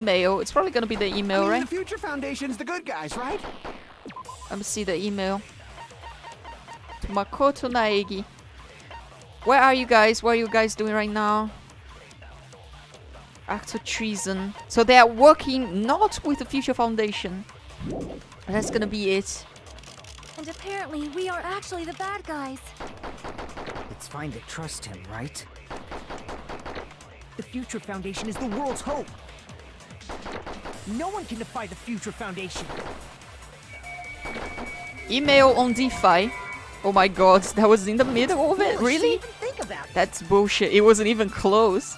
email. It's probably gonna be the email, right? The Future Foundation's the good guys, right? Let me see the email. To Makoto Naegi. Where are you guys? What are you guys doing right now? Act of treason. So they are working not with the Future Foundation. That's gonna be it. And apparently we are actually the bad guys. It's fine to trust him, right? The Future Foundation is the world's hope. No one can defy the Future Foundation. Email on DeFi. Oh my god, that was in the middle of it? Really? That's bullshit. It wasn't even close.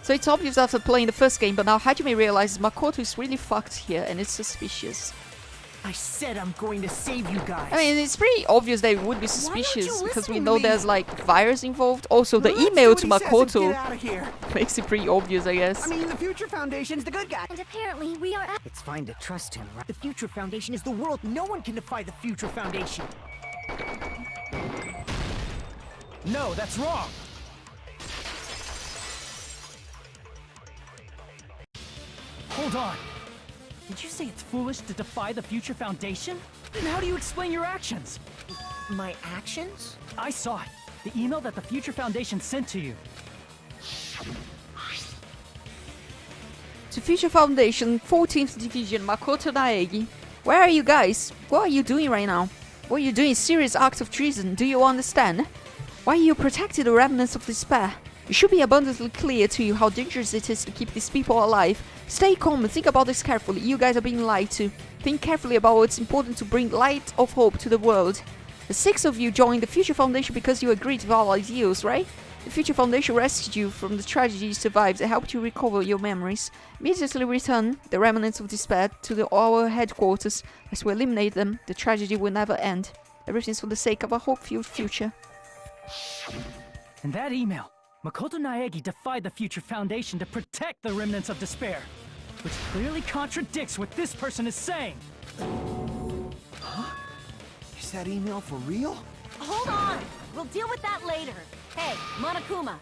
So it's obvious after playing the first game, but now Hajime realizes Makoto is really fucked here and it's suspicious. I said I'm going to save you guys. I mean, it's pretty obvious they would be suspicious because we know there's like virus involved. Also, the email to Makoto makes it pretty obvious, I guess. I mean, the Future Foundation's the good guy. And apparently we are. It's fine to trust him, right? The Future Foundation is the world. No one can defy the Future Foundation. No, that's wrong. Hold on. Did you say it's foolish to defy the Future Foundation? Then how do you explain your actions? My actions? I saw it. The email that the Future Foundation sent to you. To Future Foundation, 14th Division, Makoto Naegi. Where are you guys? What are you doing right now? What are you doing? Serious act of treason. Do you understand? Why are you protecting the remnants of despair? It should be abundantly clear to you how dangerous it is to keep these people alive. Stay calm and think about this carefully. You guys are being lied to. Think carefully about what's important to bring light of hope to the world. The 6 of you joined the Future Foundation because you agreed with our ideals, right? The Future Foundation rescued you from the tragedy you survived and helped you recover your memories. Immediately return the remnants of despair to our headquarters. As we eliminate them, the tragedy will never end. Everything's for the sake of a hope-filled future. In that email, Makoto Naegi defied the Future Foundation to protect the remnants of despair, which clearly contradicts what this person is saying. Huh? Is that email for real? Hold on! We'll deal with that later. Hey, Monokuma,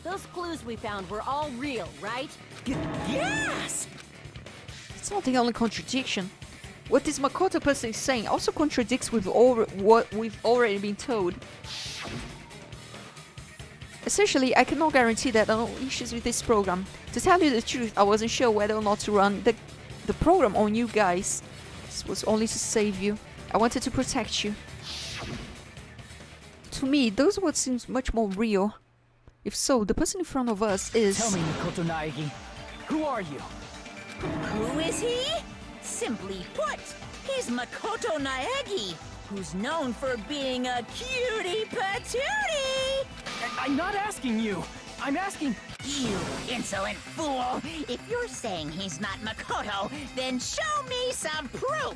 those clues we found were all real, right? Yes! It's not the only contradiction. What this Makoto person is saying also contradicts with what we've already been told. Essentially, I cannot guarantee that there are no issues with this program. To tell you the truth, I wasn't sure whether or not to run the program on you guys. This was only to save you. I wanted to protect you. To me, those words seem much more real. If so, the person in front of us is... Tell me, Makoto Naegi, who are you? Who is he? Simply put, he's Makoto Naegi, who's known for being a cutie patootie! I'm not asking you. I'm asking... You insolent fool! If you're saying he's not Makoto, then show me some proof!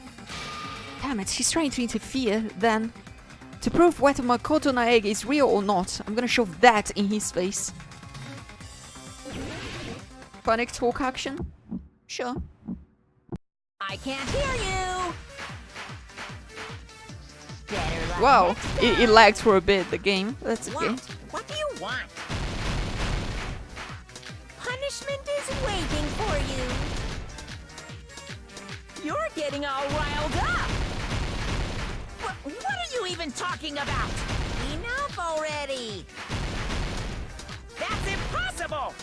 Damn it, he's trying to interfere, then. To prove whether Makoto Naegi is real or not, I'm gonna shove that in his face. Panic talk action? Sure. I can't hear you! Better luck Wow, next it time. lagged for a bit, the game. That's okay. What do you want? Punishment is waiting for you. You're getting all riled up. What are you even talking about? Enough already. That's impossible.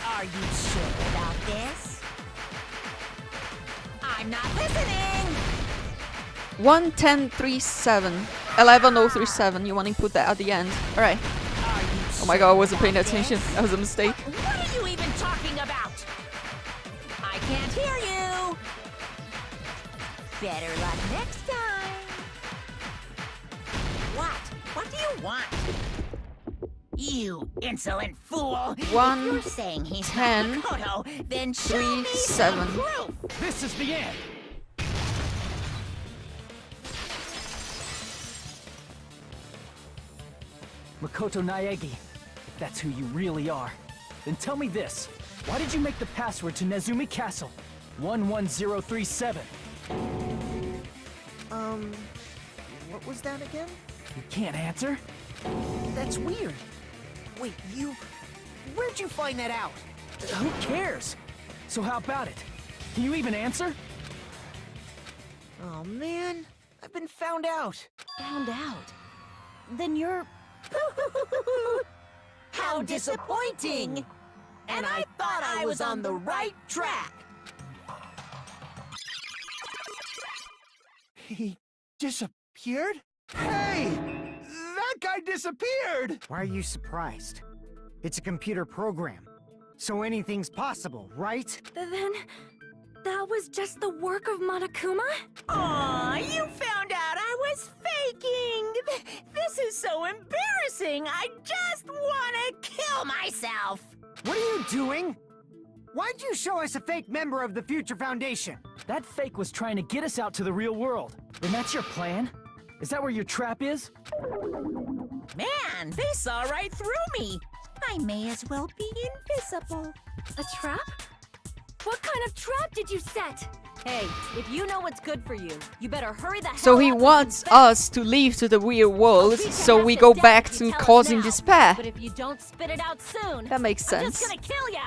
Are you sure about this? I'm not listening. 11037. 11037. You want to put that at the end? Alright. Oh my god, I wasn't paying attention. That was a mistake. What are you even talking about? I can't hear you. Better luck next time. What do you want? You insolent fool! If you're saying he's not Makoto, then show me some proof! This is the end! Makoto Naegi, if that's who you really are, then tell me this. Why did you make the password to Nezumi Castle? 11037. What was that again? You can't answer? That's weird. Wait, you... Where'd you find that out? Who cares? So how about it? Can you even answer? Oh man, I've been found out. Found out. Then you're... How disappointing! And I thought I was on the right track. He disappeared? Hey! That guy disappeared! Why are you surprised? It's a computer program, so anything's possible, right? Then... that was just the work of Monokuma? Aw, you found out I was faking! This is so embarrassing! I just wanna kill myself! What are you doing? Why'd you show us a fake member of the Future Foundation? That fake was trying to get us out to the real world. And that's your plan? Is that where your trap is? Man, they saw right through me! I may as well be invisible. A trap? What kind of trap did you set? Hey, if you know what's good for you, you better hurry the hell So he up and wants confess. us to leave to the real world, I'll teach you so half we the go death back if you to tell us causing now. despair. But if you don't spit it out soon, That makes I'm sense. just gonna kill ya!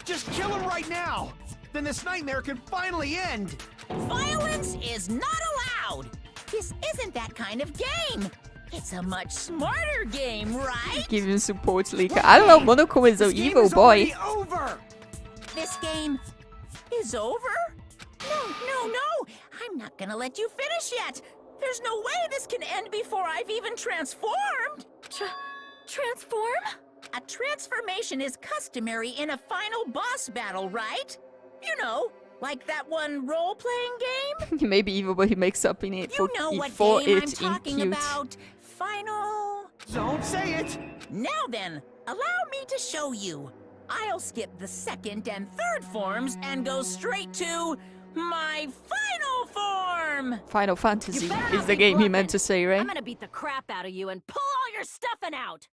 Just kill him right now! Then this nightmare can finally end! Violence is not allowed! This isn't that kind of game! It's a much smarter game, right? Give him support, Lika. I don't know, Monokuma is an This game evil is boy. already over! This game is over? No! I'm not gonna let you finish yet! There's no way this can end before I've even transformed! Transform? A transformation is customary in a final boss battle, right? You know, like that one role-playing game? He may be evil, but he makes up in it You for, know what for game I'm it in talking cute. about. Final... Don't say it! Now then, allow me to show you. I'll skip the second and third forms and go straight to my final form! Final Fantasy You better is not the be game he meant bluffing. to say, I'm right? gonna beat the crap out of you and pull all your stuffing out!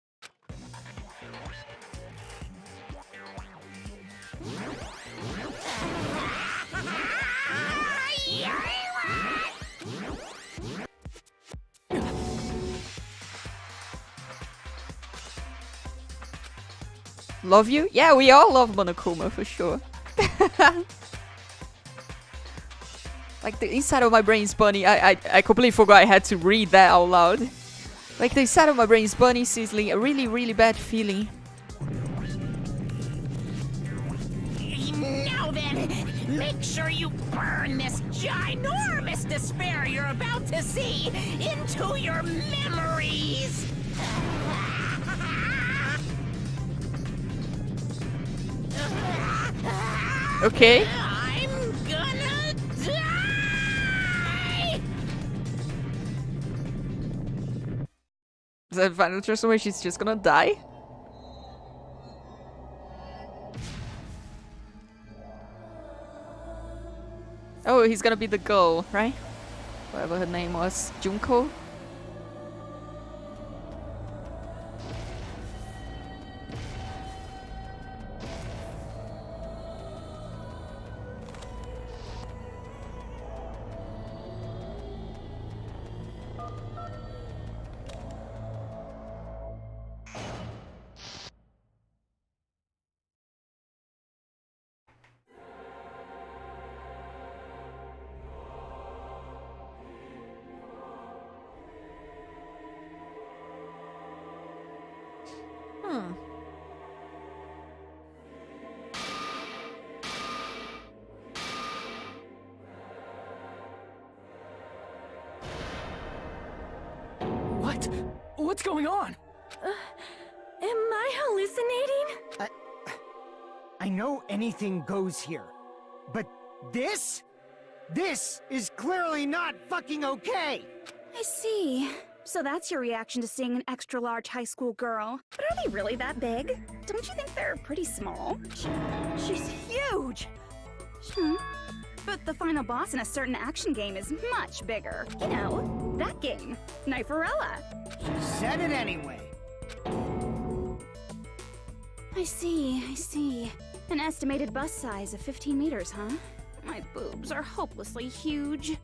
Love you? Yeah, we all love Monokuma for sure. Like the inside of my brain is bunny. I completely forgot I had to read that out loud. Like the inside of my brain is bunny sizzling, a really, really bad feeling. Now then, make sure you burn this ginormous despair you're about to see into your memories! Okay. I'm gonna die! Is that final transformation? She's just gonna die? Oh, he's gonna be the girl, right? Whatever her name was. Junko? What? What's going on? Am I hallucinating? I know anything goes here, but this? This is clearly not fucking okay! I see. So that's your reaction to seeing an extra-large high school girl. But are they really that big? Don't you think they're pretty small? She's huge! But the final boss in a certain action game is much bigger. You know, that game. Kniferella. She said it anyway. I see. An estimated bust size of 15 meters, huh? My boobs are hopelessly huge.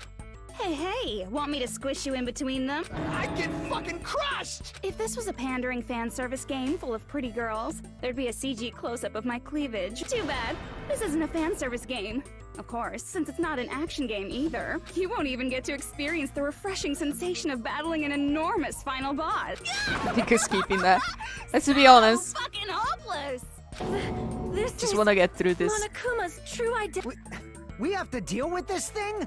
Hey, want me to squish you in between them? I'd get fucking crushed! If this was a pandering fan service game full of pretty girls, there'd be a CG close-up of my cleavage. Too bad. This isn't a fan service game. Of course, since it's not an action game either, you won't even get to experience the refreshing sensation of battling an enormous final boss. Because keeping that. Let's be honest. Fucking hopeless! This Just is wanna get through this. Monokuma's true identity. We have to deal with this thing?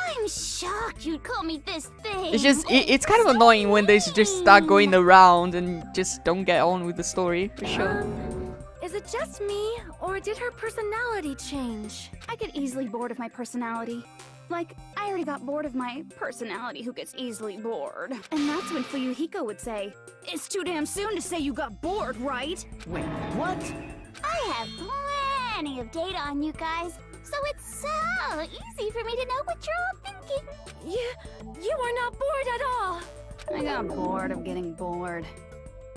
I'm shocked you'd call me this thing. It's just, it's kind of annoying when they just start going around and just don't get on with the story, for sure. Is it just me, or did her personality change? I get easily bored of my personality. Like, I already got bored of my personality who gets easily bored. And that's when Fuyuhiko would say, "It's too damn soon to say you got bored, right?" Wait, what? I have plenty of data on you guys, so it's so easy for me to know what you're all thinking. You are not bored at all. I got bored of getting bored.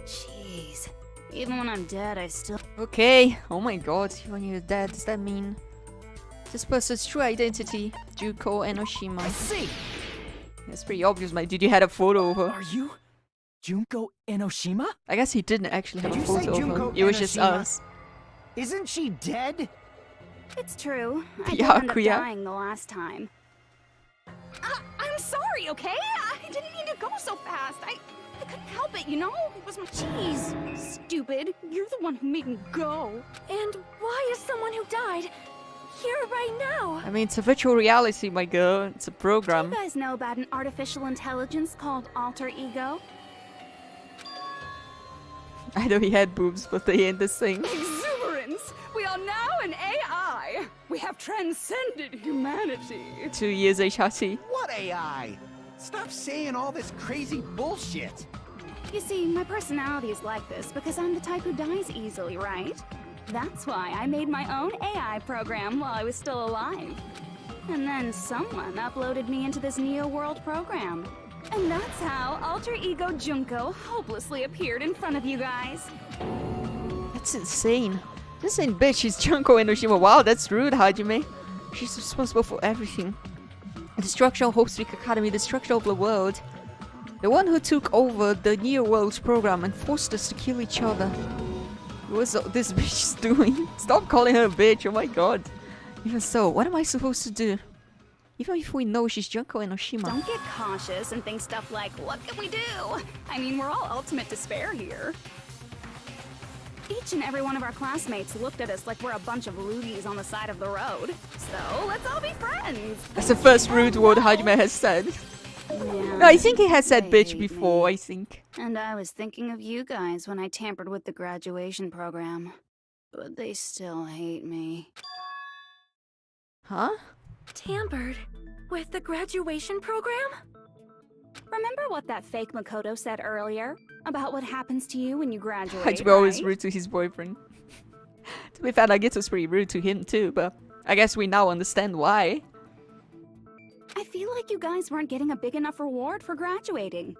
Jeez. Even when I'm dead, I still... Okay. Oh my god, when you're dead, does that mean this person's true identity? Juko Enoshima. I see. It's pretty obvious, mate. Did you had a photo of her? Are you Junko Enoshima? I guess he didn't actually have Did a you say photo of her. Junko It was just Enoshima? us. Isn't she dead? It's true. I did Yeah, end up Kuya. dying the last time. I'm sorry, okay? I didn't mean to go so fast. I couldn't help it, you know? It was my... Jeez. Stupid. You're the one who made me go. And why is someone who died here right now? I mean, it's a virtual reality, my girl. It's a Do program. you guys know about an artificial intelligence called alter ego? I know he had boobs, but they ain't the same. Exuberance! We are now an AI! We have transcended humanity! 2 years HRT. What AI? Stop saying all this crazy bullshit. You see, my personality is like this because I'm the type who dies easily, right? That's why I made my own AI program while I was still alive. And then someone uploaded me into this Neo World program. And that's how Alter Ego Junko hopelessly appeared in front of you guys. That's insane. This ain't bitch, she's Junko Enoshima. Wow, that's rude, Hajime. She's responsible for everything. The destruction of Hope Streak Academy, the destruction of the world. The one who took over the Neo Worlds program and forced us to kill each other. What's this bitch doing? Stop calling her a bitch, oh my god. Even so, what am I supposed to do? Even if we know she's Junko Enoshima. Don't get cautious and think stuff like, what can we do? I mean, we're all ultimate despair here. Each and every one of our classmates looked at us like we're a bunch of loogies on the side of the road. So, let's all be friends. That's the first rude word Hajime has said. Yeah, No, I think he has said they bitch hate before, me. I think. And I was thinking of you guys when I tampered with the graduation program. But they still hate me. Huh? Tampered with the graduation program? Remember what that fake Makoto said earlier? About what happens to you when you graduate, Hajime always right? rude to his boyfriend. To be fair, Nagito's pretty rude to him too, but I guess we now understand why. I feel like you guys weren't getting a big enough reward for graduating.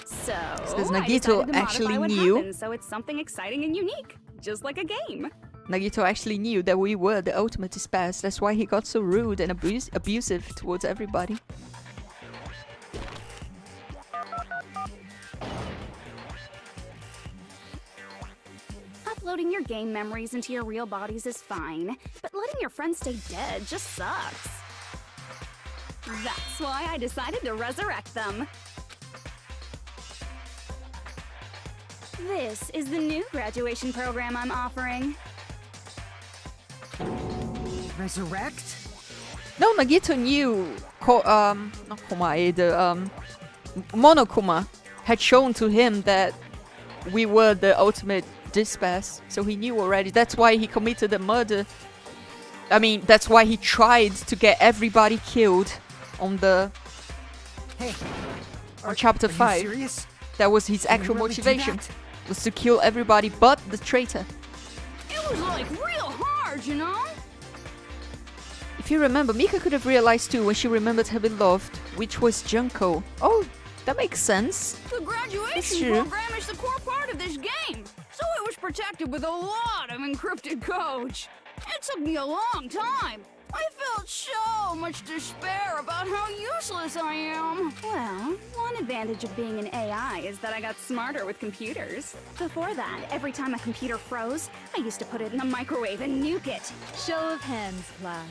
So, because I Nagito decided to actually modify what knew- happened so it's something exciting and unique, just like a game. Nagito actually knew that we were the ultimate despairs. That's why he got so rude and abusive towards everybody. Uploading your game memories into your real bodies is fine, but letting your friends stay dead just sucks. That's why I decided to resurrect them. This is the new graduation program I'm offering. Resurrect? No, Nagito knew not Komae, the Monokuma had shown to him that we were the ultimate despairs, so he knew already. That's why he committed the murder. I mean, that's why he tried to get everybody killed on the Hey, on chapter are you 5. serious? That was his Can you actual really do motivation, that? was to kill everybody but the traitor. It was like real hard, you know? If you remember, Mika could have realized too when she remembered her beloved, which was Junko. Oh, that makes sense. The graduation true. program is the core part of this game, so it was protected with a lot of encrypted code. It took me a long time, I felt so much despair about how useless I am. Well, one advantage of being an AI is that I got smarter with computers. Before that, every time a computer froze, I used to put it in the microwave and nuke it. Show of hands, class.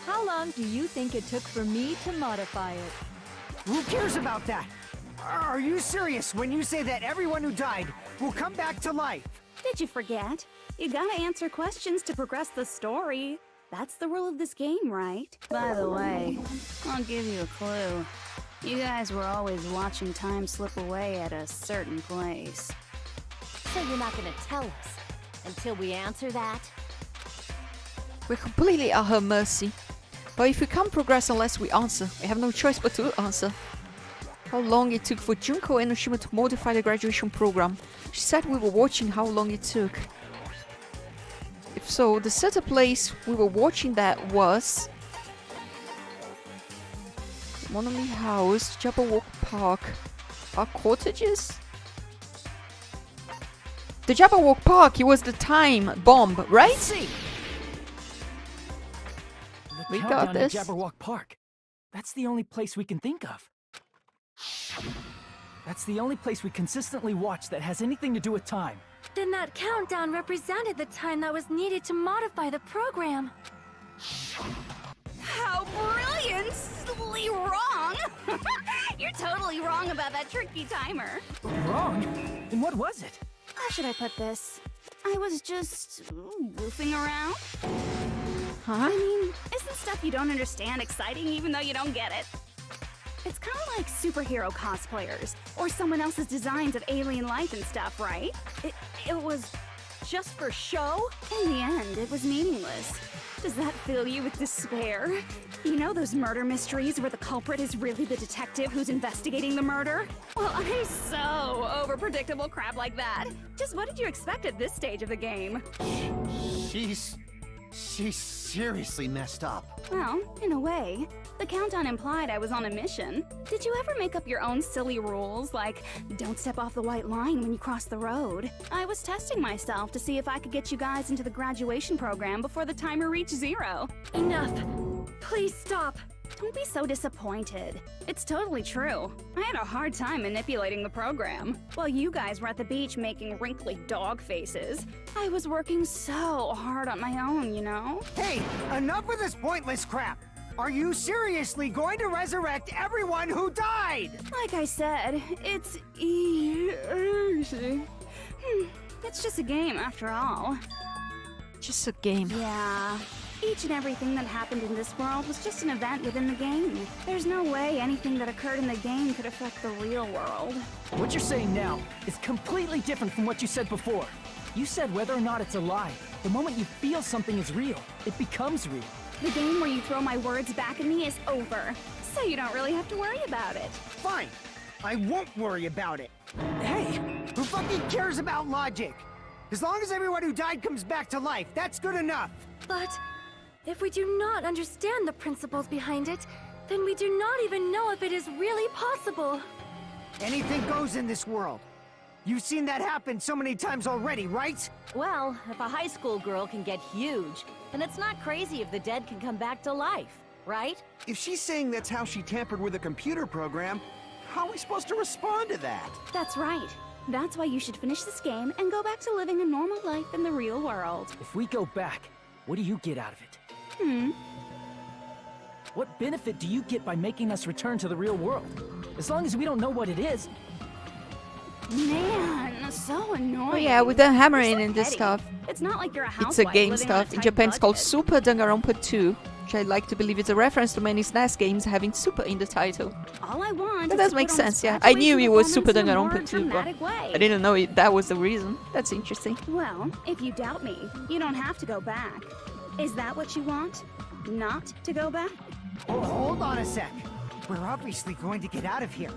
How long do you think it took for me to modify it? Who cares about that? Are you serious when you say that everyone who died will come back to life? Did you forget? You gotta answer questions to progress the story. That's the rule of this game, right? By the way, I'll give you a clue. You guys were always watching time slip away at a certain place. So you're not gonna tell us until we answer that? We're completely at her mercy. But if we can't progress unless we answer, we have no choice but to answer. How long it took for Junko Enoshima to modify the graduation program? She said we were watching how long it took. If so, the setup place we were watching that was Monami House, Jabberwock Park, our cottages? The Jabberwock Park, it was the time bomb, right? See. We The got countdown at this. Jabberwock Park. That's the only place we can think of. That's the only place we consistently watch that has anything to do with time. Then that countdown represented the time that was needed to modify the program. How brilliantly wrong! You're totally wrong about that tricky timer. Wrong? And what was it? How should I put this? I was just goofing around. I Huh? mean, isn't stuff you don't understand exciting even though you don't get it? It's kind of like superhero cosplayers, or someone else's designs of alien life and stuff, right? It was just for show? In the end, it was meaningless. Does that fill you with despair? You know those murder mysteries where the culprit is really the detective who's investigating the murder? Well, I'm so over predictable crap like that. Just what did you expect at this stage of the game? She's seriously messed up. Well, in a way. The countdown implied I was on a mission. Did you ever make up your own silly rules, like don't step off the white line when you cross the road? I was testing myself to see if I could get you guys into the graduation program before the timer reached 0. Enough. Please stop. Don't be so disappointed. It's totally true. I had a hard time manipulating the program. While you guys were at the beach making wrinkly dog faces, I was working so hard on my own, you know? Hey, enough with this pointless crap! Are you seriously going to resurrect everyone who died? Like I said, it's easy. It's just a game after all. Just a game. Yeah. Each and everything that happened in this world was just an event within the game. There's no way anything that occurred in the game could affect the real world. What you're saying now is completely different from what you said before. You said whether or not it's a lie. The moment you feel something is real, it becomes real. The game where you throw my words back at me is over, so you don't really have to worry about it. Fine. I won't worry about it. Hey, who fucking cares about logic? As long as everyone who died comes back to life, that's good enough. But if we do not understand the principles behind it, then we do not even know if it is really possible. Anything goes in this world. You've seen that happen so many times already, right? Well, if a high school girl can get huge, then it's not crazy if the dead can come back to life, right? If she's saying that's how she tampered with a computer program, how are we supposed to respond to that? That's right. That's why you should finish this game and go back to living a normal life in the real world. If we go back, what do you get out of it? What benefit do you get by making us return to the real world? As long as we don't know what it is. Man, so annoying. Oh yeah, with the hammering You're so and this petty. stuff. It's not like you're a housewife It's a game living on stuff. In tight Japan, it's called budget. Super Danganronpa 2, which I like to believe it's a reference to many SNES games having Super in the title. All I want That is does to make put on sense, this yeah. I knew graduation it was Super performance in a more Danganronpa 2, but dramatic way. I didn't know that was the reason. That's interesting. Well, if you doubt me, you don't have to go back. Is that what you want? Not to go back? Oh, hold on a sec. We're obviously going to get out of here.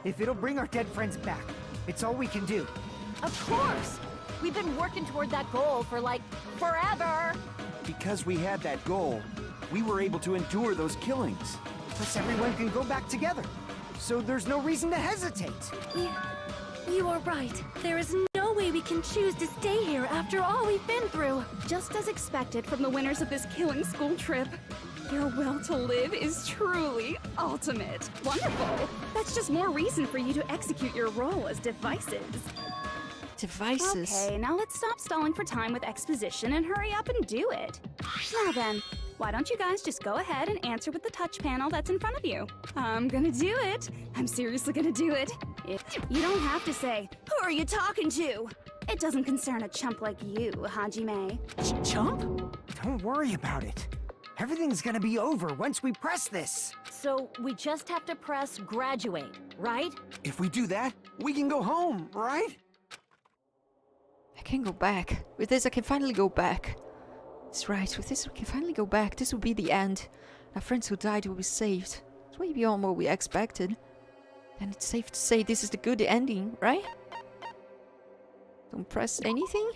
If it'll bring our dead friends back, it's all we can do. Of course! We've been working toward that goal for like forever! Because we had that goal, we were able to endure those killings. Plus everyone can go back together. So there's no reason to hesitate. You are right. There is no way we can choose to stay here after all we've been through. Just as expected from the winners of this killing school trip. Your will to live is truly ultimate. Wonderful. That's just more reason for you to execute your role as devices. Devices. Okay, now let's stop stalling for time with exposition and hurry up and do it. Now then, why don't you guys just go ahead and answer with the touch panel that's in front of you? I'm gonna do it. I'm seriously gonna do it. You don't have to say, who are you talking to? It doesn't concern a chump like you, Hajime. Chump? Don't worry about it. Everything's gonna be over once we press this. So we just have to press graduate, right? If we do that, we can go home, right? I can go back. With this, I can finally go back. That's right. With this, we can finally go back. This will be the end. Our friends who died will be saved. It's way beyond what we expected. And it's safe to say this is the good ending, right? Don't press anything?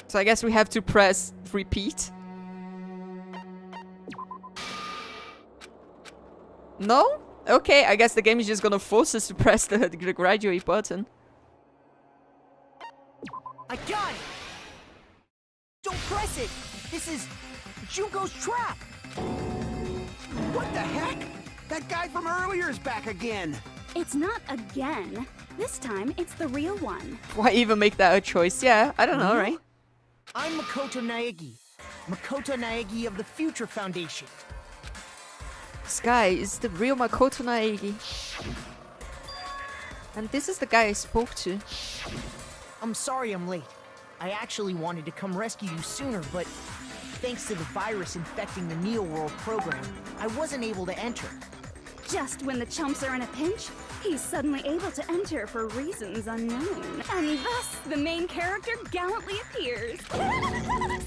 So I guess we have to press repeat. No? Okay, I guess the game is just gonna force us to press the graduate button. I got it! Don't press it! This is Junko's trap! What the heck? That guy from earlier is back again. It's not again. This time, it's the real one. Why even make that a choice? Yeah, I don't know, right? I'm Makoto Naegi. Makoto Naegi of the Future Foundation. This guy is the real Makoto Naegi. And this is the guy I spoke to. I'm sorry I'm late. I actually wanted to come rescue you sooner, but thanks to the virus infecting the Neo World program, I wasn't able to enter. Just when the chumps are in a pinch, he's suddenly able to enter for reasons unknown. And thus, the main character gallantly appears. So cool!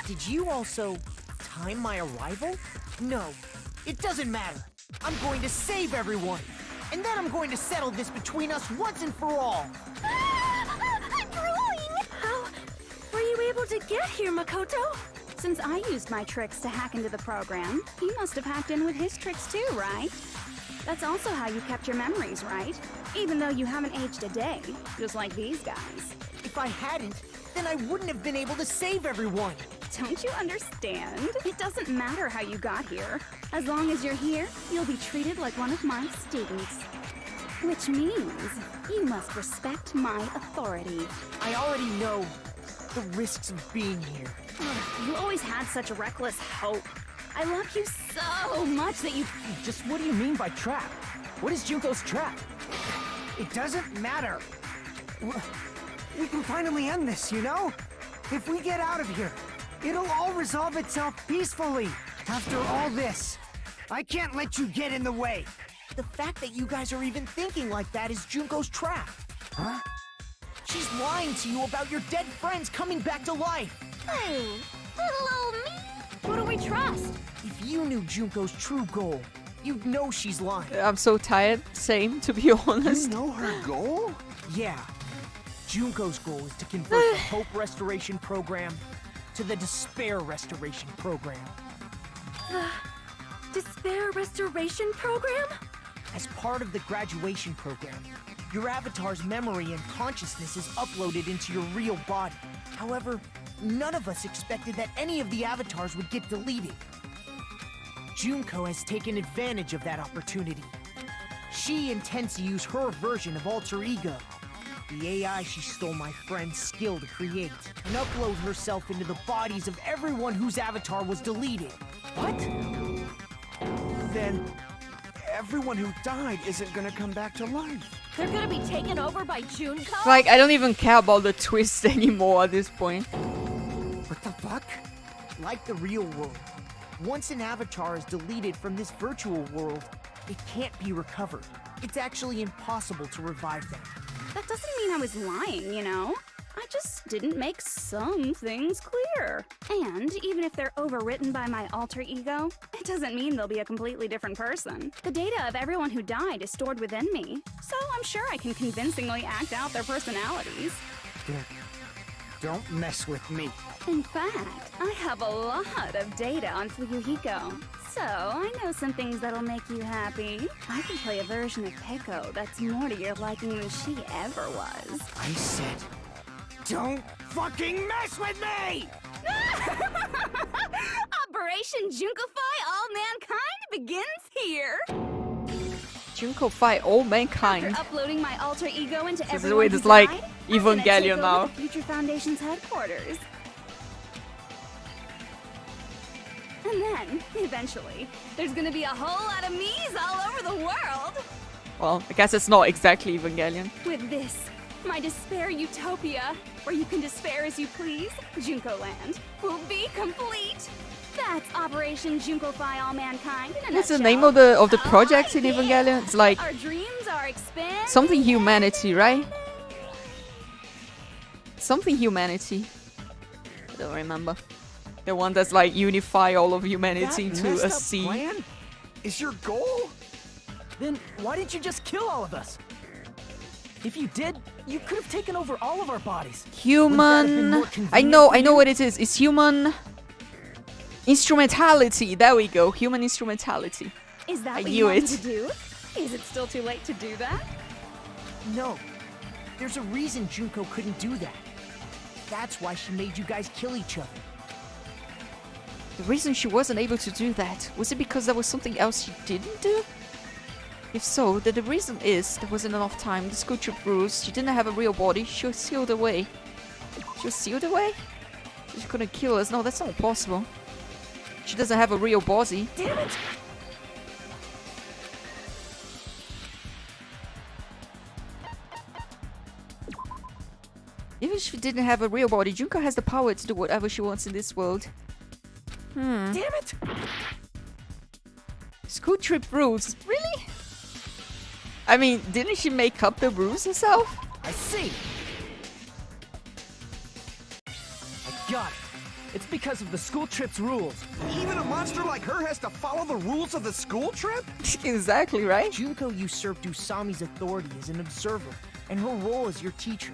Did you also time my arrival? No, it doesn't matter. I'm going to save everyone. And then I'm going to settle this between us once and for all. I'm drooling! How were you able to get here, Makoto? Since I used my tricks to hack into the program, he must have hacked in with his tricks too, right? That's also how you kept your memories, right? Even though you haven't aged a day, just like these guys. If I hadn't, then I wouldn't have been able to save everyone. Don't you understand? It doesn't matter how you got here. As long as you're here, you'll be treated like one of my students. Which means you must respect my authority. I already know the risks of being here. You always had such reckless hope. I love you so much that you... Just what do you mean by trap? What is Junko's trap? It doesn't matter. We can finally end this, you know? If we get out of here, it'll all resolve itself peacefully. After all this, I can't let you get in the way. The fact that you guys are even thinking like that is Junko's trap. Huh? She's lying to you about your dead friends coming back to life. Oh, little old me! Who do we trust? If you knew Junko's true goal, you'd know she's lying. I'm so tired. Same, to be honest. You know her goal? Yeah. Junko's goal is to convert the Hope Restoration Program to the Despair Restoration Program. The Despair Restoration Program? As part of the graduation program, your avatar's memory and consciousness is uploaded into your real body. However, none of us expected that any of the avatars would get deleted. Junko has taken advantage of that opportunity. She intends to use her version of Alter Ego, the AI she stole my friend's skill to create, and upload herself into the bodies of everyone whose avatar was deleted. What? Then everyone who died isn't gonna come back to life. They're gonna be taken over by Junko? Like, I don't even care about the twist anymore at this point. What the fuck? Like the real world, once an avatar is deleted from this virtual world, it can't be recovered. It's actually impossible to revive them. That doesn't mean I was lying, you know? I just didn't make some things clear. And even if they're overwritten by my alter ego, it doesn't mean they'll be a completely different person. The data of everyone who died is stored within me, so I'm sure I can convincingly act out their personalities. Don't mess with me. In fact, I have a lot of data on Fuyuhiko. So, I know some things that'll make you happy. I can play a version of Peko that's more to your liking than she ever was. I said, don't fucking mess with me! Operation Junkofy All Mankind begins here! Junko fight all mankind. After uploading my alter ego into This is everyone weird, who it's like died, I'm gonna take Evangelion over now. the Future Foundation's headquarters. And then, eventually, there's gonna be a whole lot of me's all over the world! Well, I guess it's not exactly Evangelion. With this, my despair utopia, where you can despair as you please, Junko Land, will be complete! That's Operation Junkofy All Mankind in a What's the nutshell. name of the Oh, project in yeah. Evangelion? It's like Our dreams are expanding. something humanity, right? Something humanity. I don't remember. The one that's like unify all of humanity That into a messed up sea. plan is your goal? Then why didn't you just kill all of us? If you did, you could have taken over all of our bodies. Wouldn't that have been Human. more I convenient know for you? what it is. It's human instrumentality. There we go. Human instrumentality. Is that I what knew you want it. to do? Is it still too late to do that? No. There's a reason Junko couldn't do that. That's why she made you guys kill each other. The reason she wasn't able to do that, was it because there was something else she didn't do? If so, then the reason is there wasn't enough time. The school trip rules. She didn't have a real body. She was sealed away. She was sealed away? She couldn't kill us. No, that's not possible. She doesn't have a real body. Damn it! Even if she didn't have a real body, Junko has the power to do whatever she wants in this world. Damn it! School trip rules. Really? I mean, didn't she make up the rules herself? I see. I got it. It's because of the school trip's rules. Even a monster like her has to follow the rules of the school trip? Exactly, right? Junko usurped Usami's authority as an observer, and her role as your teacher.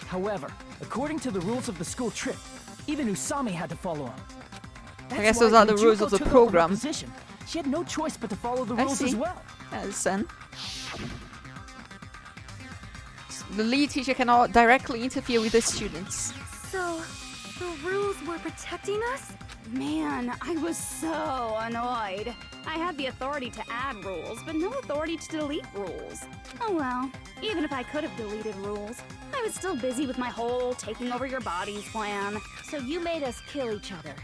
However, according to the rules of the school trip, even Usami had to follow them. That's guess why those are when the rules Junko of the took over her program. position, she had no choice but to follow the I rules as see. well. Listen. The lead teacher cannot directly interfere with the students. So, the rules were protecting us? Man, I was so annoyed. I had the authority to add rules, but no authority to delete rules. Oh well, even if I could have deleted rules, I was still busy with my whole taking over your bodies plan. So you made us kill each other.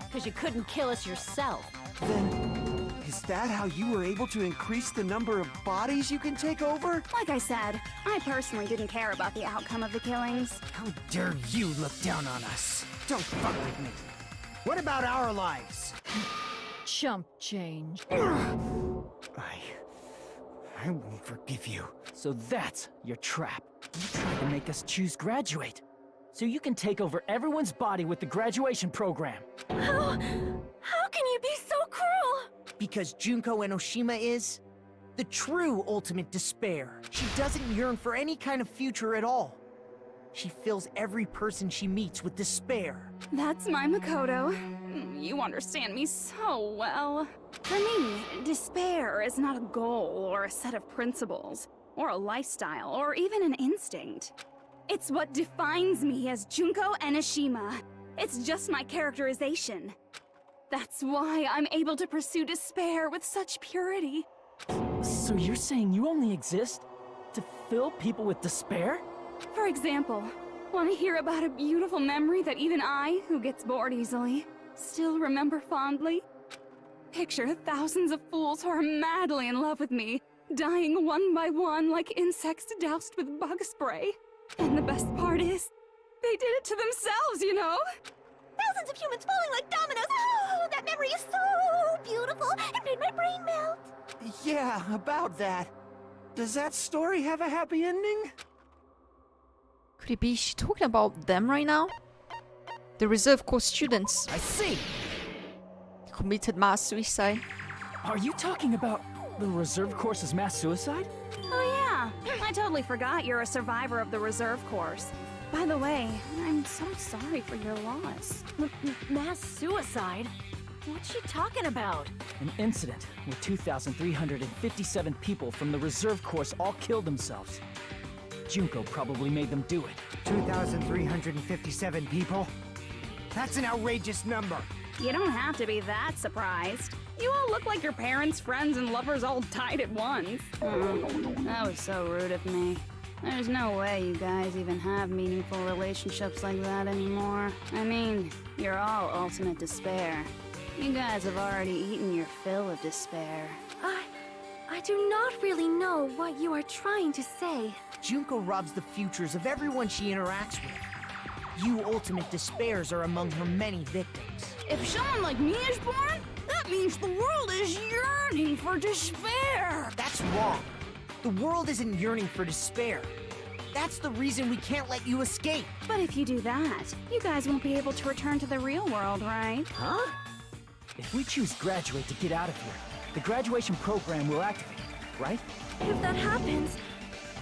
Because you couldn't kill us yourself. Then, is that how you were able to increase the number of bodies you can take over? Like I said, I personally didn't care about the outcome of the killings. How dare you look down on us? Don't fuck with me. What about our lives? Chump change. I won't forgive you. So that's your trap. You tried to make us choose graduate. So you can take over everyone's body with the graduation program. How can you be so cruel? Because Junko Enoshima is the true ultimate despair. She doesn't yearn for any kind of future at all. She fills every person she meets with despair. That's my Makoto. You understand me so well. For me, despair is not a goal or a set of principles, or a lifestyle, or even an instinct. It's what defines me as Junko Enoshima. It's just my characterization. That's why I'm able to pursue despair with such purity. So you're saying you only exist to fill people with despair? For example, want to hear about a beautiful memory that even I, who gets bored easily, still remember fondly? Picture thousands of fools who are madly in love with me, dying one by one like insects doused with bug spray. And the best part is, they did it to themselves, you know? Thousands of humans falling like dominoes. Oh, that memory is so beautiful. It made my brain melt. Yeah, about that. Does that story have a happy ending? Could it be she talking about them right now? The reserve course students I see. committed mass suicide. Are you talking about the reserve course's mass suicide? Oh yeah, I totally forgot you're a survivor of the reserve course. By the way, I'm so sorry for your loss. Mass suicide? What's she talking about? An incident where 2,357 people from the reserve course all killed themselves. Junko probably made them do it. 2,357 people? That's an outrageous number. You don't have to be that surprised. You all look like your parents, friends, and lovers all died at once. That was so rude of me. There's no way you guys even have meaningful relationships like that anymore. I mean, you're all ultimate despair. You guys have already eaten your fill of despair. I do not really know what you are trying to say. Junko robs the futures of everyone she interacts with. You ultimate despairs are among her many victims. If someone like me is born, that means the world is yearning for despair. That's wrong. The world isn't yearning for despair. That's the reason we can't let you escape. But if you do that, you guys won't be able to return to the real world, right? Huh? If we choose graduate to get out of here, the graduation program will activate, right? If that happens,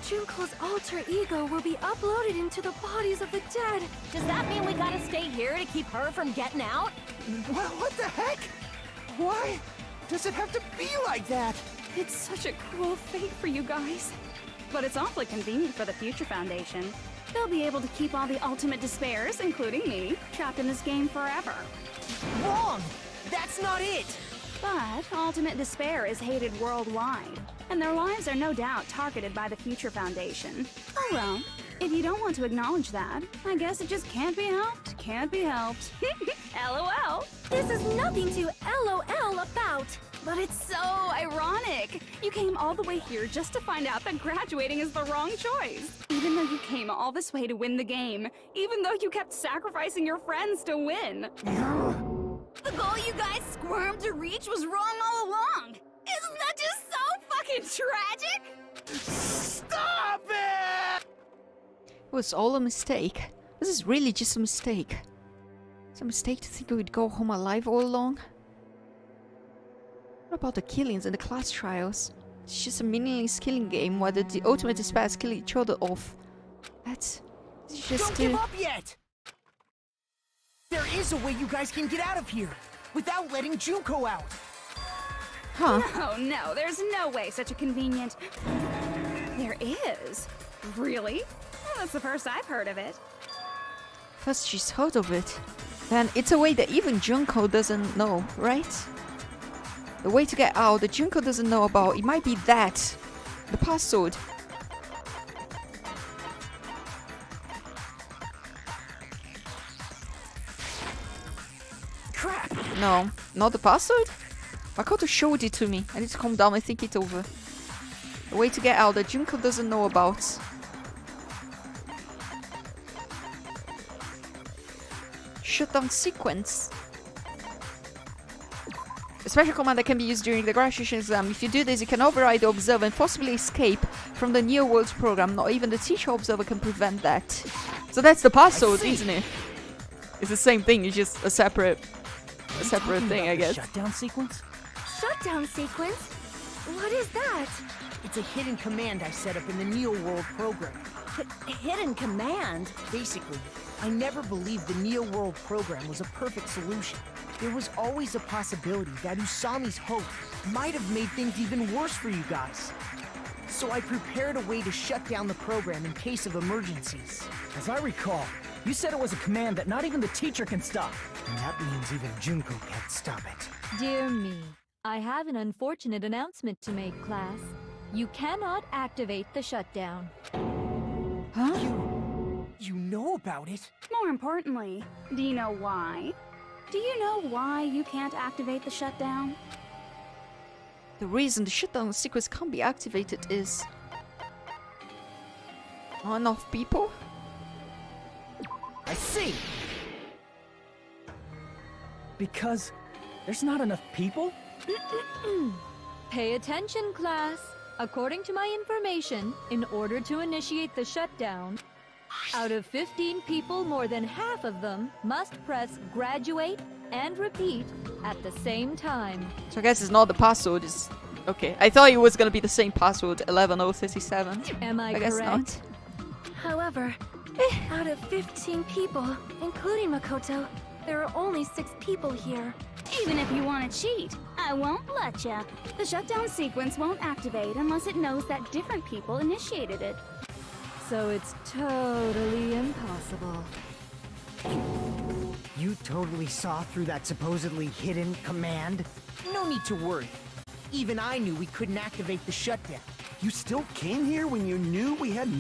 Junko's alter ego will be uploaded into the bodies of the dead. Does that mean we gotta stay here to keep her from getting out? What the heck? Why does it have to be like that? It's such a cruel fate for you guys. But it's awfully convenient for the Future Foundation. They'll be able to keep all the ultimate despairs, including me, trapped in this game forever. Wrong! That's not it! But ultimate despair is hated worldwide, and their lives are no doubt targeted by the Future Foundation. Oh well, if you don't want to acknowledge that, I guess it just can't be helped. Can't be helped. LOL. This is nothing to LOL about. But it's so ironic. You came all the way here just to find out that graduating is the wrong choice. Even though you came all this way to win the game. Even though you kept sacrificing your friends to win. The goal you guys squirmed to reach was wrong all along. Isn't that just so fucking tragic? Stop it! It was all a mistake. This is really just a mistake. It's a mistake to think we would go home alive all along. What about the killings and the class trials? It's just a meaningless killing game where the ultimate despairs kill each other off. That's just Don't give up yet! There is a way you guys can get out of here without letting Junko out. Huh? No, there's no way such a convenient... There is? Really? Well, that's the first I've heard of it. First she's heard of it. Then it's a way that even Junko doesn't know, right? The way to get out that Junko doesn't know about, it might be that. The password. Crap! No, not the password? Makoto showed it to me. I need to calm down and think it over. The way to get out that Junko doesn't know about. Shutdown sequence. A special command that can be used during the graduation exam. If you do this, you can override the observer and possibly escape from the Neo Worlds program. Not even the teacher observer can prevent that. So that's the password, isn't it? It's the same thing, it's just a separate thing, I guess. Shutdown sequence? Shutdown sequence? What is that? It's a hidden command I set up in the Neo World program. Hidden command? Basically, I never believed the Neo World program was a perfect solution. There was always a possibility that Usami's hope might have made things even worse for you guys. So I prepared a way to shut down the program in case of emergencies. As I recall, you said it was a command that not even the teacher can stop. And that means even Junko can't stop it. Dear me, I have an unfortunate announcement to make, class. You cannot activate the shutdown. Huh? You know about it? More importantly, do you know why? Do you know why you can't activate the shutdown? The reason the shutdown sequence can't be activated is... not enough people? I see! Because there's not enough people? Pay attention, class. According to my information, in order to initiate the shutdown, out of 15 people, more than half of them must press graduate and repeat at the same time. So I guess it's not the password, it's... okay. I thought it was gonna be the same password, 11037. Am I guess correct? not. However, Out of 15 people, including Makoto, there are only 6 people here. Even if you want to cheat, I won't let ya. The shutdown sequence won't activate unless it knows that different people initiated it. So it's totally impossible. You totally saw through that supposedly hidden command? No need to worry. Even I knew we couldn't activate the shutdown. You still came here when you knew we had no